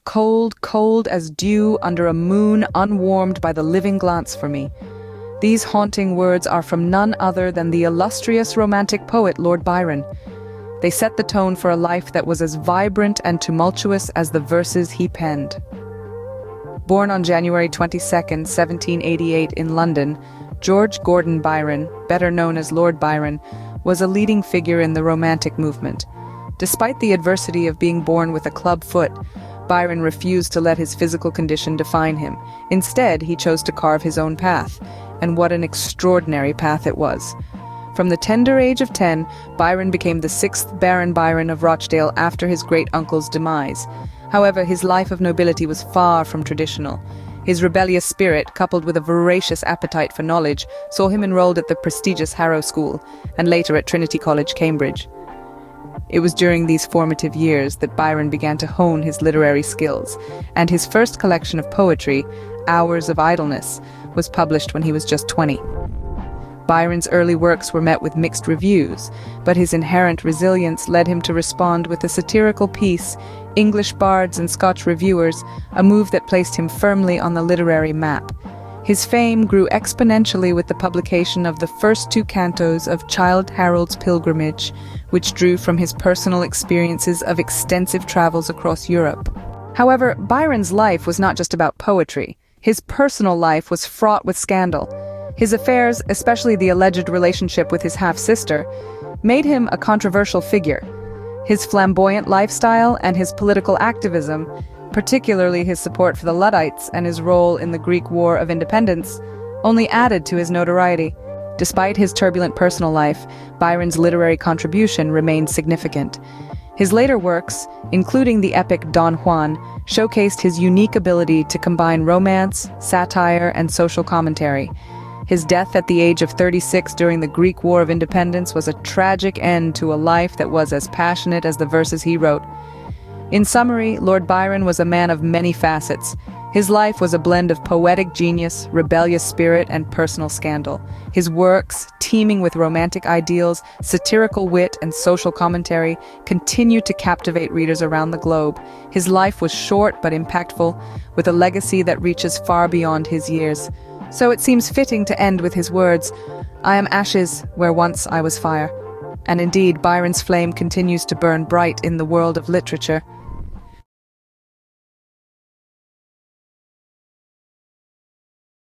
cold, cold as dew under a moon unwarmed by the living glance for me. These haunting words are from none other than the illustrious romantic poet Lord Byron. They set the tone for a life that was as vibrant and tumultuous as the verses he penned. Born on January 22nd, 1788 in London, George Gordon Byron, better known as Lord Byron, was a leading figure in the Romantic movement. Despite the adversity of being born with a club foot, Byron refused to let his physical condition define him. Instead, he chose to carve his own path, and what an extraordinary path it was. From the tender age of 10, Byron became the 6th Baron Byron of Rochdale after his great-uncle's demise. However, his life of nobility was far from traditional. His rebellious spirit, coupled with a voracious appetite for knowledge, saw him enrolled at the prestigious Harrow School, and later at Trinity College, Cambridge. It was during these formative years that Byron began to hone his literary skills, and his first collection of poetry, Hours of Idleness, was published when he was just 20. Byron's early works were met with mixed reviews, but his inherent resilience led him to respond with a satirical piece, English bards and Scotch reviewers, a move that placed him firmly on the literary map. His fame grew exponentially with the publication of the first 2 cantos of Childe Harold's Pilgrimage, which drew from his personal experiences of extensive travels across Europe. However, Byron's life was not just about poetry. His personal life was fraught with scandal. His affairs, especially the alleged relationship with his half-sister, made him a controversial figure. His flamboyant lifestyle and his political activism, particularly his support for the Luddites and his role in the Greek War of Independence, only added to his notoriety. Despite his turbulent personal life, Byron's literary contribution remained significant. His later works, including the epic Don Juan, showcased his unique ability to combine romance, satire, and social commentary. His death at the age of 36 during the Greek War of Independence was a tragic end to a life that was as passionate as the verses he wrote. In summary, Lord Byron was a man of many facets. His life was a blend of poetic genius, rebellious spirit, and personal scandal. His works, teeming with romantic ideals, satirical wit, and social commentary, continue to captivate readers around the globe. His life was short but impactful, with a legacy that reaches far beyond his years. So it seems fitting to end with his words, "I am ashes where once I was fire." And indeed, Byron's flame continues to burn bright in the world of literature.